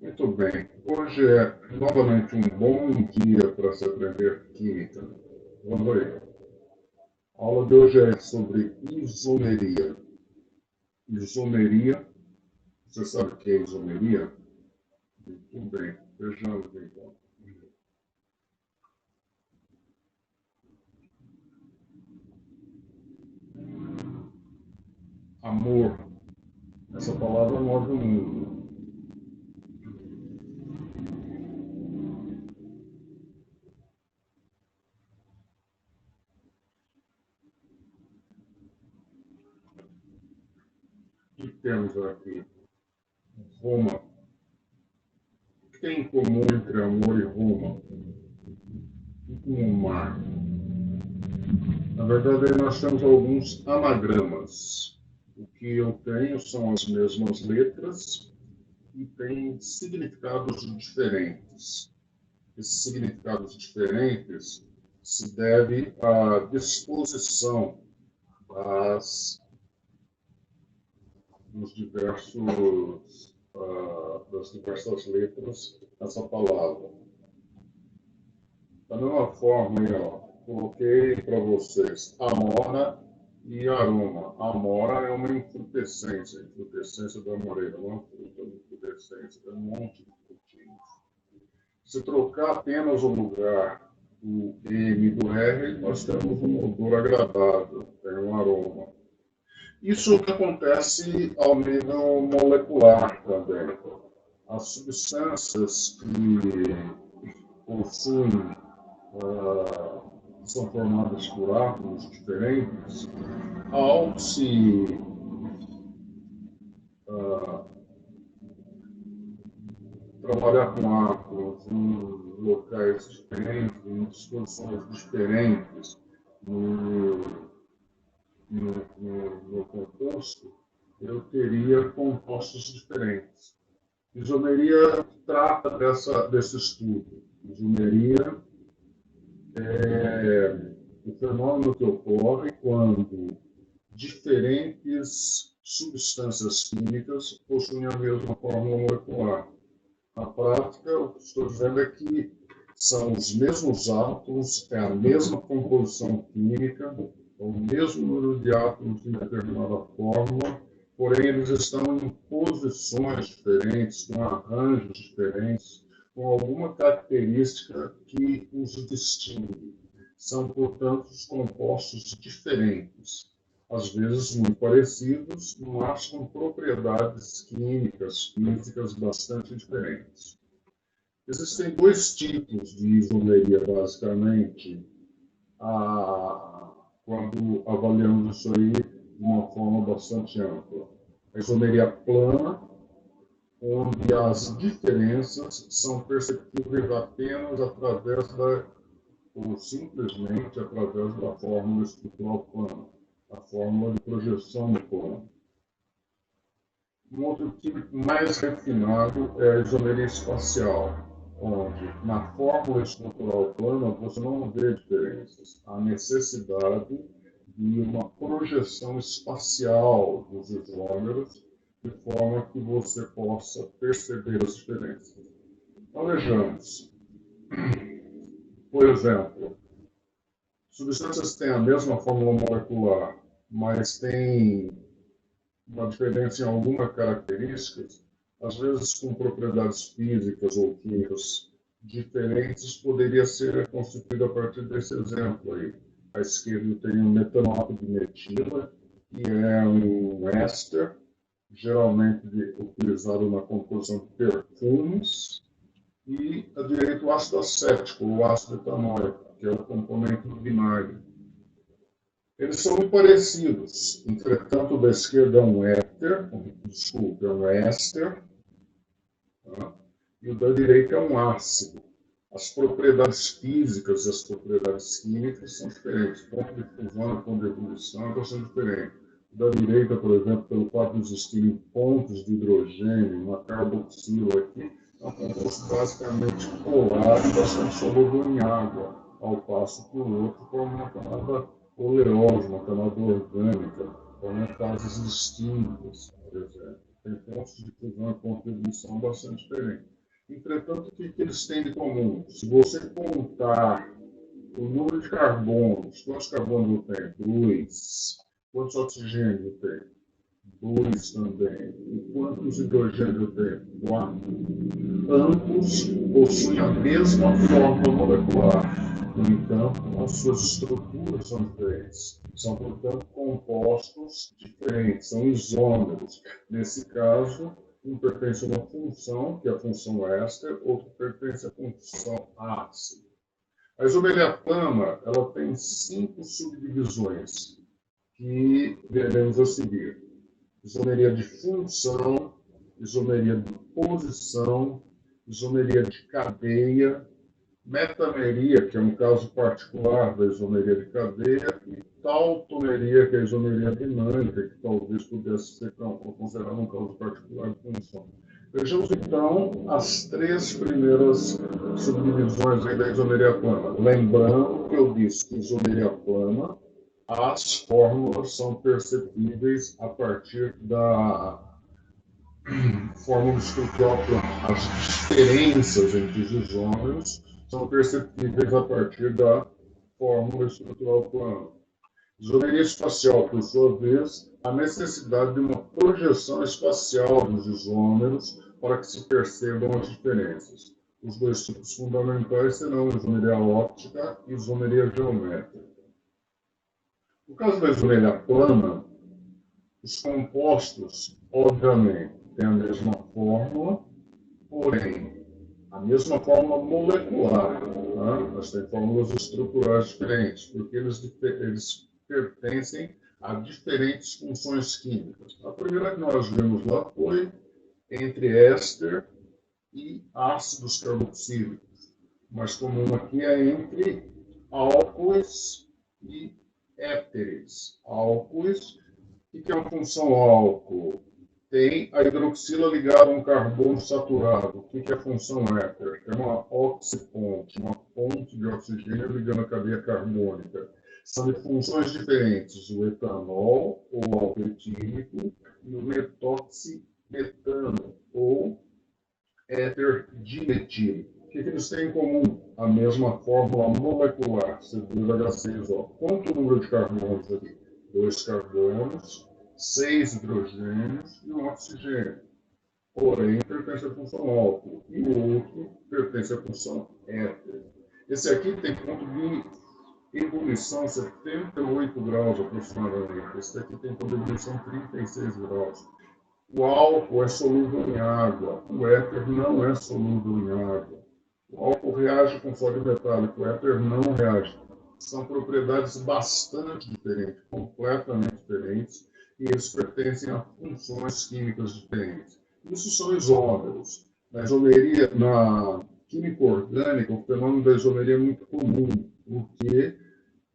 Muito bem. Hoje é novamente um bom dia para se aprender química. Vamos aí. A aula de hoje é sobre isomeria. Isomeria, você sabe o que é isomeria? Muito bem, vejamos então. Amor. Essa palavra move o mundo. O que temos aqui? Roma. O que tem em comum entre amor e Roma? Um mar. Na verdade, nós temos alguns anagramas. O que eu tenho são as mesmas letras e têm significados diferentes. Esses significados diferentes se devem à disposição das, dos diversos, das diversas letras nessa palavra. Da mesma forma, ó, coloquei para vocês amora e aroma. Amora é uma infrutescência, infrutescência da moreira, uma fruta de infrutescência, é um monte de frutinhos. Se trocar apenas o lugar do M e do R, nós temos um odor agradável, tem um aroma. Isso que acontece ao nível molecular também. As substâncias que possuem são formadas por átomos diferentes, ao se trabalhar com átomos em locais diferentes, em disposições diferentes no composto, eu teria compostos diferentes. Isomeria trata desse estudo. Isomeria é o fenômeno que ocorre quando diferentes substâncias químicas possuem a mesma fórmula molecular. Na prática, o que estou dizendo é que são os mesmos átomos, é a mesma composição química, o mesmo número de átomos em determinada fórmula, porém eles estão em posições diferentes, com arranjos diferentes, com alguma característica que os distingue. São, portanto, os compostos diferentes, às vezes muito parecidos, mas com propriedades químicas, físicas bastante diferentes. Existem dois tipos de isomeria, basicamente, quando avaliamos isso aí de uma forma bastante ampla. A isomeria plana, onde as diferenças são perceptíveis apenas através ou simplesmente através da fórmula estrutural plana, a fórmula de projeção do plano. Um outro tipo mais refinado é a isomeria espacial, onde na fórmula estrutural plana você não vê diferenças. Há necessidade de uma projeção espacial dos isômeros, de forma que você possa perceber as diferenças. Então, vejamos. Por exemplo, substâncias têm a mesma fórmula molecular, mas têm uma diferença em algumas características, às vezes com propriedades físicas ou químicas diferentes, poderia ser constituído a partir desse exemplo aí. À esquerda tem um metanoato de metila, que é um éster, geralmente utilizado na composição de perfumes, e à direita o ácido acético, o ácido etanóico, que é o componente do vinagre. Eles são muito parecidos, entretanto, da esquerda é um éter, desculpa, é um éster, tá? E o da direita é um ácido. As propriedades físicas e as propriedades químicas são diferentes. Ponto de fusão e ponto de ebulição são diferentes. O da direita, por exemplo, pelo fato de existirem pontos de hidrogênio, uma carboxila aqui, é um composto basicamente polar e bastante solúvel em água, ao passo que o outro forma uma camada oleosa, uma camada orgânica, formam fases distintas, por exemplo. Tem pontos de fusão e pontos de ignição bastante diferentes. Entretanto, o que eles têm de comum? Se você contar o número de carbonos, quantos carbonos eu tenho? 2. Quantos oxigênios eu tenho? 2 também. E quantos hidrogênios eu tenho? 4. Ambos possuem a mesma fórmula molecular. No entanto, as suas estruturas são diferentes. São, portanto, compostos diferentes, são isômeros. Nesse caso, um pertence a uma função, que é a função éster, outro pertence à função ácido. A isomeriapama, ela tem 5 subdivisões que veremos a seguir. Isomeria de função, isomeria de posição, isomeria de cadeia, metameria, que é um caso particular da isomeria de cadeia, e tautomeria, que é a isomeria dinâmica, que talvez pudesse ser considerado um caso particular de função. Vejamos, então, as 3 primeiras subdivisões da isomeria plana. Lembrando que eu disse que isomeria plana, as fórmulas são perceptíveis a partir da fórmula estrutural plana. As diferenças entre os isômeros são perceptíveis a partir da fórmula estrutural plana. Isomeria espacial, por sua vez, a necessidade de uma projeção espacial dos isômeros para que se percebam as diferenças. Os 2 tipos fundamentais serão isomeria óptica e isomeria geométrica. No caso da isomeria plana, os compostos, obviamente, têm a mesma fórmula, porém, a mesma fórmula molecular, tá? Mas têm fórmulas estruturais diferentes, porque eles pertencem a diferentes funções químicas. A primeira que nós vimos lá foi entre éster e ácidos carboxílicos. O mais comum aqui é entre álcoois e éteres. Álcoois, o que é uma função álcool? Tem a hidroxila ligada a um carbono saturado. O que é a função éter? É uma oxiponte, uma ponte de oxigênio ligando a cadeia carbônica. São de funções diferentes, o etanol, ou álcool etílico, e o metoximetano, ou éter dimetílico. O que eles têm em comum? A mesma fórmula molecular, C2H6O. Quanto o número de carbonos aqui? 2 carbonos, 6 hidrogênios e um oxigênio. Porém, pertence à função álcool, e o outro pertence à função éter. Esse aqui tem ponto de ebulição 78 graus aproximadamente. Esse aqui tem ponto de ebulição 36 graus. O álcool é solúvel em água, o éter não é solúvel em água. O álcool reage com sódio metálico, o éter não reage. São propriedades bastante diferentes, completamente diferentes, e eles pertencem a funções químicas diferentes. Isso são isômeros. Na química orgânica, o fenômeno da isomeria é muito comum, porque,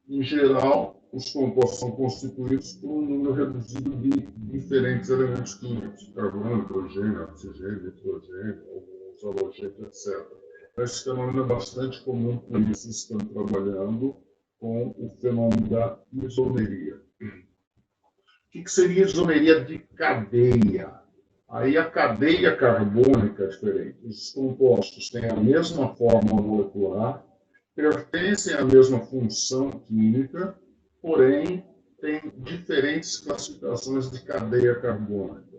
em geral, os compostos são constituídos por um número reduzido de diferentes elementos químicos, carbono, hidrogênio, oxigênio, nitrogênio, alguns halogênios, etc. Esse fenômeno é bastante comum, por isso estamos trabalhando com o fenômeno da isomeria. O que seria isomeria de cadeia? Aí a cadeia carbônica é diferente. Os compostos têm a mesma fórmula molecular, pertencem à mesma função química, porém têm diferentes classificações de cadeia carbônica.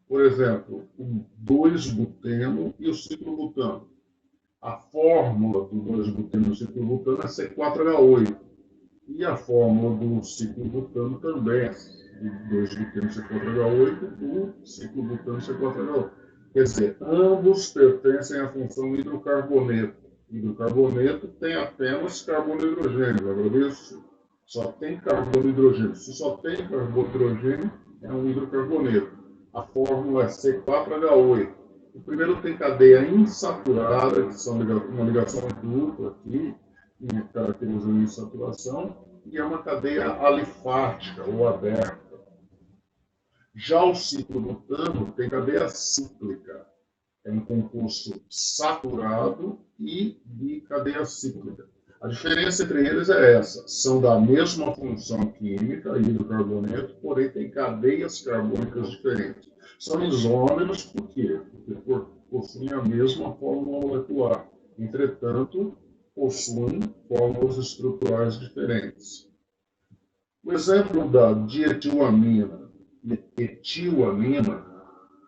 Por exemplo, o 2-buteno e o ciclobutano. A fórmula do 2-buteno e o ciclobutano é C4H8. E a fórmula do ciclobutano também é do 2-buteno C4H8 e do ciclobutano C4H8. Quer dizer, ambos pertencem à função hidrocarboneto. Hidrocarboneto tem apenas carbono e hidrogênio, lembra disso? Só tem carbono e hidrogênio. Se só tem carbono e hidrogênio, é um hidrocarboneto. A fórmula é C4H8. O primeiro tem cadeia insaturada, que são uma ligação dupla aqui, caracterizando a insaturação, e é uma cadeia alifática ou aberta. Já o ciclobutano tem cadeia cíclica. É um composto saturado e de cadeia cíclica. A diferença entre eles é essa. São da mesma função química, hidrocarboneto, porém têm cadeias carbônicas diferentes. São isômeros por quê? Porque possuem a mesma fórmula molecular. Entretanto, possuem fórmulas estruturais diferentes. O exemplo da dietilamina e etilamina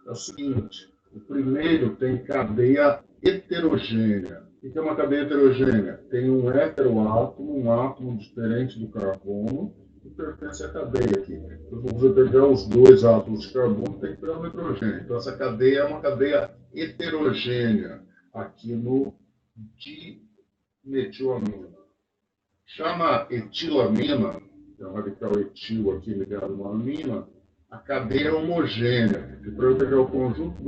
é o seguinte: o primeiro tem cadeia heterogênea. O que é uma cadeia heterogênea? Tem um heteroátomo, um átomo diferente do carbono, que pertence à cadeia aqui. Então, se você pegar os dois átomos de carbono, tem que pegar um nitrogênio. Então, essa cadeia é uma cadeia heterogênea aqui no dimetilamina. Chama etilamina, que é um radical etil aqui ligado a uma amina, a cadeia é homogênea. E para eu pegar o conjunto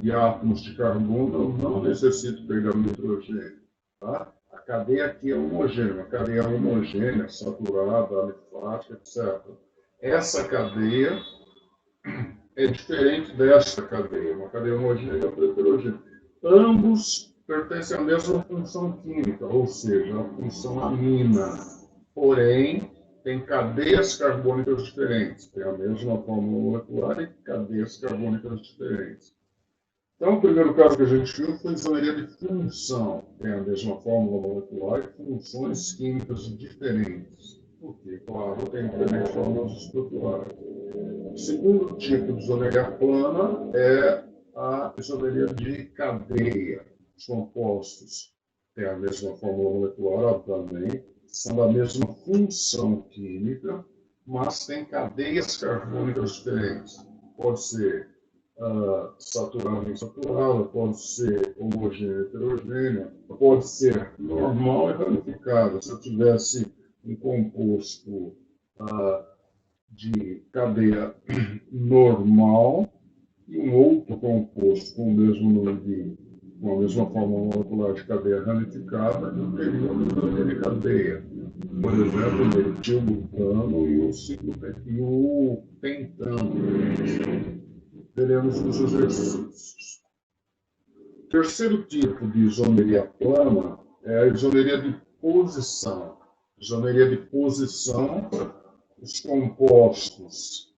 de átomos de carbono, eu não necessito pegar o nitrogênio. Tá? A cadeia aqui é homogênea, uma cadeia homogênea, saturada, alifática, etc. Essa cadeia é diferente desta cadeia, uma cadeia homogênea e heterogênea. Ambos pertencem à mesma função química, ou seja, a função amina. Porém, tem cadeias carbônicas diferentes. Tem a mesma fórmula molecular e cadeias carbônicas diferentes. Então, o primeiro caso que a gente viu foi isomeria de função. Tem a mesma fórmula molecular e funções químicas diferentes. Porque, claro, tem diferentes fórmulas estruturais. O segundo tipo de isomeria plana é a isomeria de cadeia. Os compostos têm a mesma fórmula molecular, obviamente, são da mesma função química, mas têm cadeias carbônicas diferentes. Pode ser saturada e insaturada, pode ser homogênea e heterogênea, pode ser normal e ramificada. Se eu tivesse um composto de cadeia normal e um outro composto com o mesmo número com a mesma forma molecular de cadeia ramificada, eu teria uma isomeria de cadeia. Por exemplo, o metilbutano e o pentano. Veremos nos exercícios. O terceiro tipo de isomeria plana é a isomeria de posição. Isomeria de posição, os compostos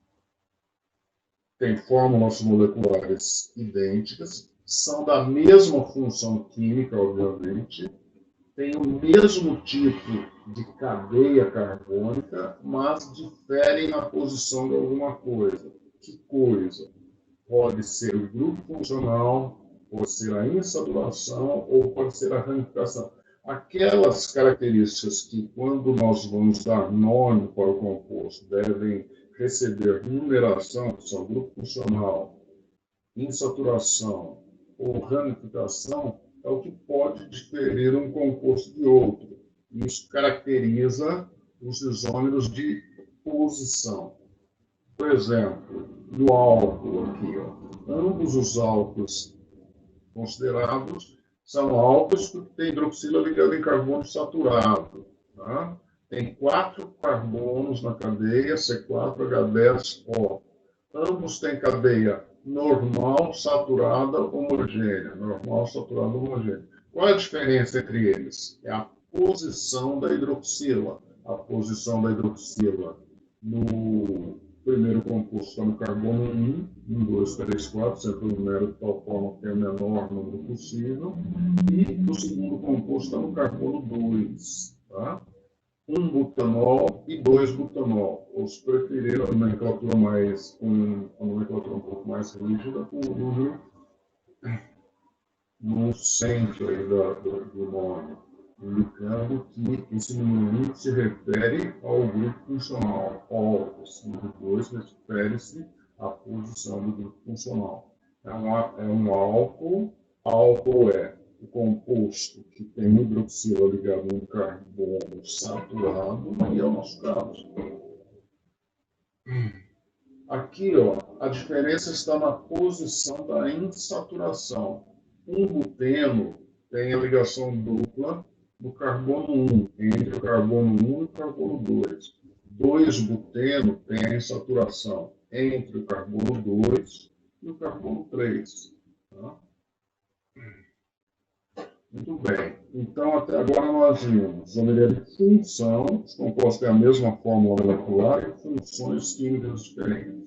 têm fórmulas moleculares idênticas, são da mesma função química, obviamente, têm o mesmo tipo de cadeia carbônica, mas diferem na posição de alguma coisa. Que coisa? Pode ser o grupo funcional, pode ser a insaturação ou pode ser a ramificação. Aquelas características que, quando nós vamos dar nome para o composto, devem receber numeração, que são grupo funcional, insaturação ou ramificação, é o que pode diferir um composto de outro. Isso caracteriza os isômeros de posição. Por exemplo, no álcool aqui, ambos os álcools considerados são álcools que têm hidroxila ligada em carbono saturado. Tá? Tem 4 carbonos na cadeia, C4H10O. Ambos têm cadeia normal, saturada, homogênea. Normal, saturada, homogênea. Qual é a diferença entre eles? É a posição da hidroxila. A posição da hidroxila no primeiro composto está no carbono 1, 2, 3, 4, sempre o número de tal forma que é o menor número possível. E no segundo composto está no carbono 2. Tá? 1 butanol e 2 butanol. Ou se preferir a nomenclatura um pouco mais rígida, com o número no centro aí do nome, indicando que esse número 1 se refere ao grupo funcional. Esse número 2 refere-se à posição do grupo funcional. É um álcool. Álcool é o composto que tem hidroxila ligado a um carbono saturado, e é o nosso caso. Aqui, a diferença está na posição da insaturação. Um buteno tem a ligação dupla do carbono 1, entre o carbono 1 e o carbono 2. 2-buteno tem a insaturação entre o carbono 2 e o carbono 3. Tá? Muito bem. Então, até agora nós vimos isomeria de função, os compostos têm a mesma fórmula molecular e funções químicas diferentes.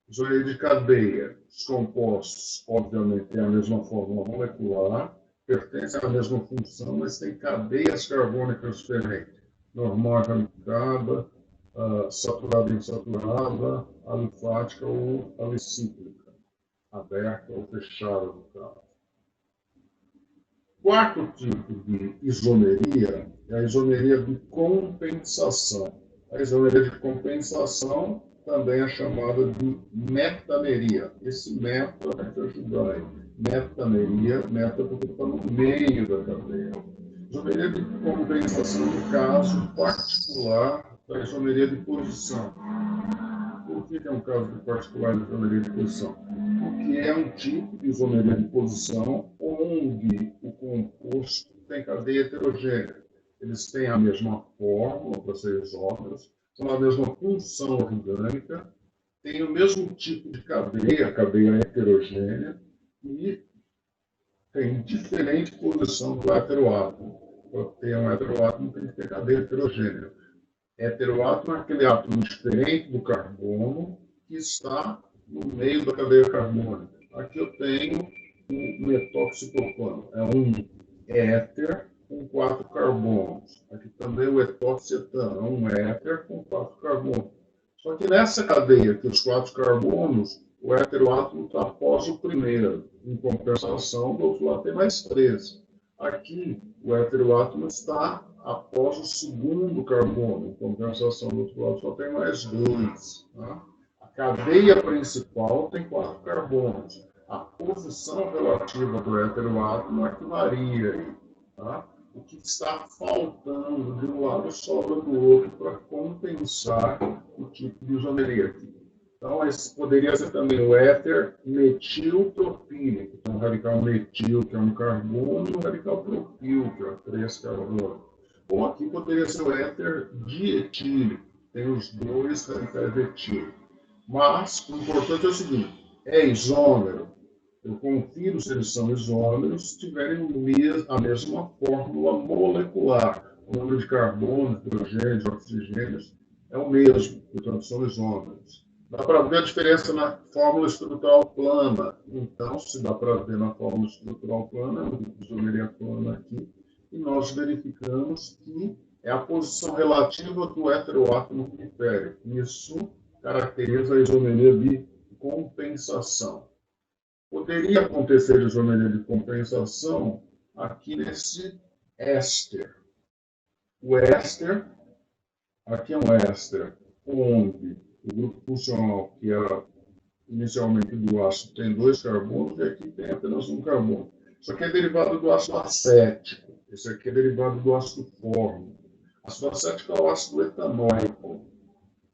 Isomeria de cadeia. Os compostos, obviamente, têm a mesma fórmula molecular, pertencem à mesma função, mas têm cadeias carbônicas diferentes. Normal ralicada, saturada e insaturada, alifática ou alicíclica, aberta ou fechada, no caso. Quarto tipo de isomeria é a isomeria de compensação. A isomeria de compensação também é chamada de metameria. Esse meta vai te ajudar aí. Metameria, meta porque está no meio da cadeia. Isomeria de compensação, no caso particular da isomeria de posição. Por que é um caso particular de isomeria de posição? Porque é um tipo de isomeria de posição onde o composto tem cadeia heterogênea. Eles têm a mesma fórmula para ser isómeros, são a mesma função orgânica, têm o mesmo tipo de cadeia, cadeia heterogênea, e tem diferente posição do heteroátomo. Para ter um heteroátomo tem que ter cadeia heterogênea. Heteroátomo é aquele átomo diferente do carbono que está no meio da cadeia carbônica. Aqui eu tenho um metóxipropano. É um éter com 4 carbonos. Aqui também o etoxetano. É um éter com 4 carbonos. Só que nessa cadeia aqui, os 4 carbonos, o heteroátomo está após o primeiro. Em compensação, do outro lado tem mais 3. Aqui, o heteroátomo está após o segundo carbono. Em compensação, do outro lado só tem mais 2. Tá? A cadeia principal tem 4 carbonos. A posição relativa do heteroátomo é que varia. Tá? O que está faltando de um lado sobra do outro para compensar o tipo de isomeria aqui. Então, esse poderia ser também o éter metilpropílico, então, o radical metil, que é um carbono, e o radical propil, que é 3 carbonos. Ou aqui poderia ser o éter dietílico, tem os 2 radicais etílicos. Mas, o importante é o seguinte, é isômero. Eu confiro se eles são isômeros se tiverem a mesma fórmula molecular. O número de carbonos, hidrogênios, oxigênios é o mesmo, portanto, são isômeros. Dá para ver a diferença na fórmula estrutural plana. Então, se dá para ver na fórmula estrutural plana, eu isomeria plana aqui, e nós verificamos que é a posição relativa do heteroátomo periférico. Isso caracteriza a isomeria de compensação. Poderia acontecer isomeria de compensação aqui nesse éster. O éster, aqui é um éster, onde o grupo funcional, que era inicialmente do ácido, tem 2 carbonos, e aqui tem apenas um carbono. Isso aqui é derivado do ácido acético. Esse aqui é derivado do ácido fórmico. Ácido acético é o ácido etanóico.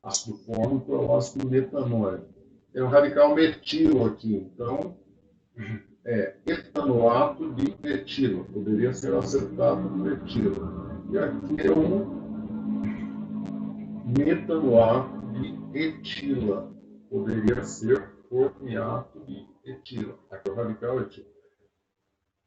Ácido fórmico é o ácido metanóico. Tem um radical metil aqui, então é etanoato de metilo. Poderia ser acetato de metilo. E aqui é um metanoato de etila. Poderia ser formiato de etila. Aqui é o radical etilo.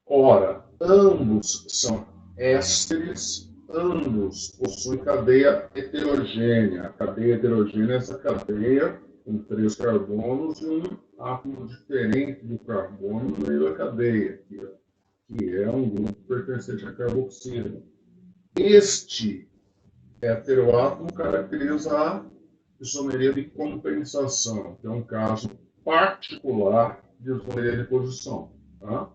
Ora, ambos são ésteres, ambos possuem cadeia heterogênea. A cadeia heterogênea é essa cadeia com 3 carbonos e um átomo diferente do carbono no meio da cadeia, que é um grupo pertencente à carboxila. Este heteroátomo caracteriza a isomeria de compensação, que é um caso particular de isomeria de posição. Tá?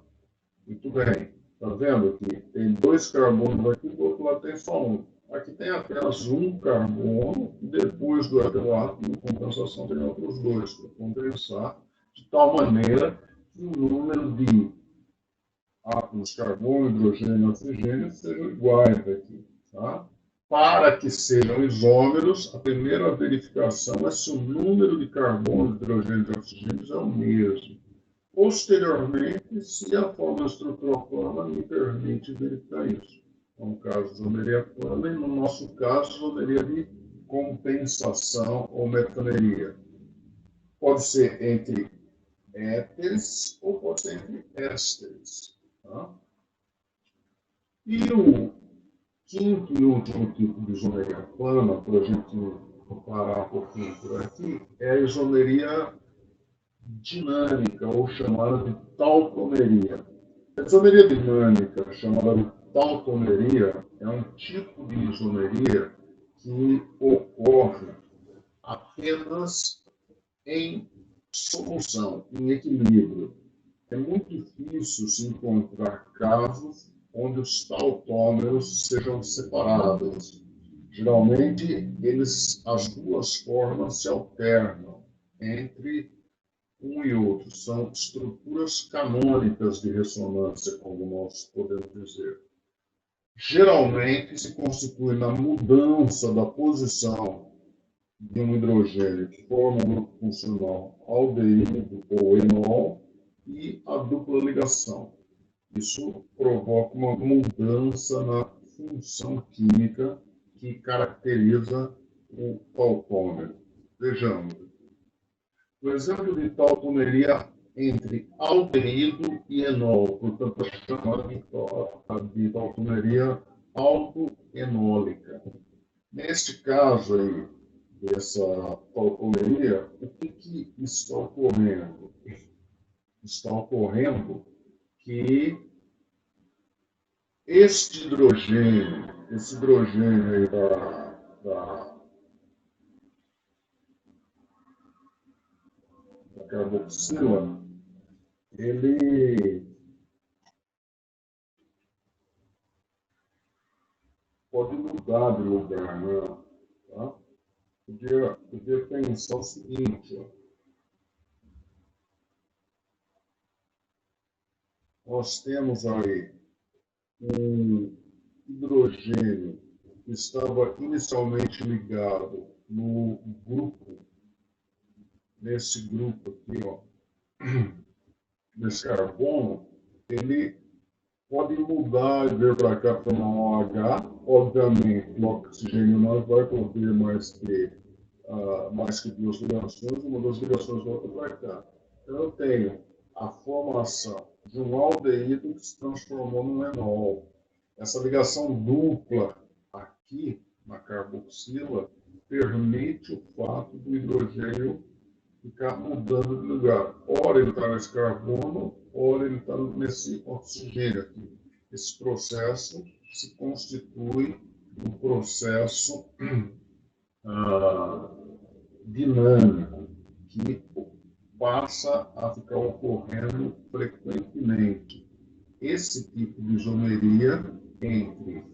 Muito bem. Está vendo aqui? Tem 2 carbonos aqui, do outro lado tem só um. Aqui tem apenas um carbono, e depois do heteroátomo, em compensação, tem outros 2, para compensar, de tal maneira que o número de átomos carbono, hidrogênio e oxigênio sejam iguais aqui. Tá? Para que sejam isômeros, a primeira verificação é se o número de carbono, hidrogênio e oxigênio é o mesmo. Posteriormente, se a fórmula estrutural plana me permite verificar isso. É um caso de isomeria plana e, no nosso caso, isomeria de compensação ou metameria. Pode ser entre éteres ou pode ser entre ésteres. Tá? E o quinto e último tipo de isomeria plana, para a gente parar um pouquinho por aqui, é a isomeria dinâmica, ou chamada de tautomeria. A isomeria dinâmica, chamada de tautomeria, é um tipo de isomeria que ocorre apenas em solução, em equilíbrio. É muito difícil se encontrar casos onde os tautômeros sejam separados. Geralmente, as duas formas se alternam entre um e outro. São estruturas canônicas de ressonância, como nós podemos dizer. Geralmente, se constitui na mudança da posição de um hidrogênio que forma um grupo funcional aldeído ou enol e a dupla ligação. Isso provoca uma mudança na função química que caracteriza o tautômero. Vejamos. O exemplo de tautomeria entre aldeído e enol, portanto, é chamada de tautomeria autoenólica. Neste caso aí, dessa tautomeria, o que está ocorrendo? Está ocorrendo que esse hidrogênio aí da carboxila, ele pode mudar de lugar, né? Tá? Podia pensar o seguinte, ó. Nós temos aí um hidrogênio que estava inicialmente ligado no grupo, nesse grupo aqui, ó, nesse carbono, ele pode mudar e vir para cá para uma OH. Obviamente, o oxigênio não vai poder mais que duas ligações, uma das ligações volta para cá. Então, eu tenho a formação de um aldeído que se transformou num enol. Essa ligação dupla aqui na carboxila permite o fato do hidrogênio ficar mudando de lugar. Ora ele está nesse carbono, ora ele está nesse oxigênio aqui. Esse processo se constitui um processo dinâmico que passa a ficar ocorrendo frequentemente. Esse tipo de isomeria entre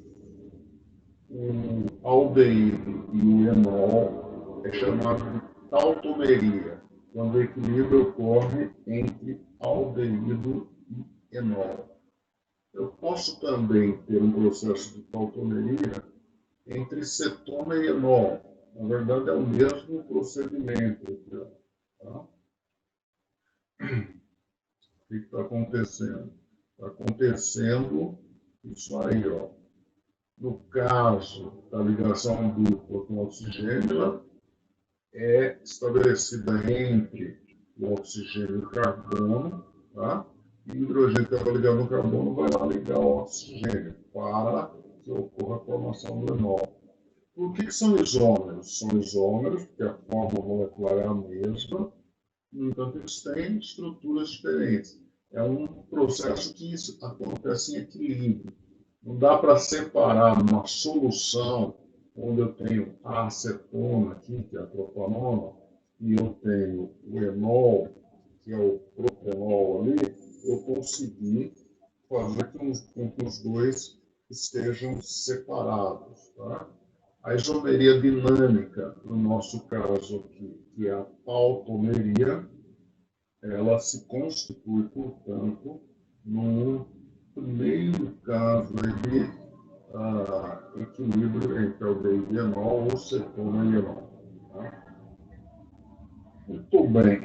o aldeído e o enol é chamado de tautomeria, quando o equilíbrio ocorre entre aldeído e enol. Eu posso também ter um processo de tautomeria entre cetona e enol. Na verdade, é o mesmo procedimento. Tá? O que está acontecendo? Está acontecendo isso aí, ó. No caso da ligação dupla com oxigênio, é estabelecida entre o oxigênio e o carbono, tá? E o hidrogênio que estava ligado no carbono vai lá ligar o oxigênio para que ocorra a formação do enol. Por que são isômeros? São isômeros porque a forma molecular é a mesma, no entanto, eles têm estruturas diferentes. É um processo que acontece em equilíbrio. Não dá para separar uma solução onde eu tenho a acetona aqui, que é a propanona, e eu tenho o enol, que é o propanol ali, eu consegui fazer com que os dois estejam separados. Tá? A isomeria dinâmica, no nosso caso aqui, que é a tautomeria, ela se constitui, portanto, no primeiro caso de equilíbrio entre aldeído e enol ou cetona e enol. Tá? Muito bem.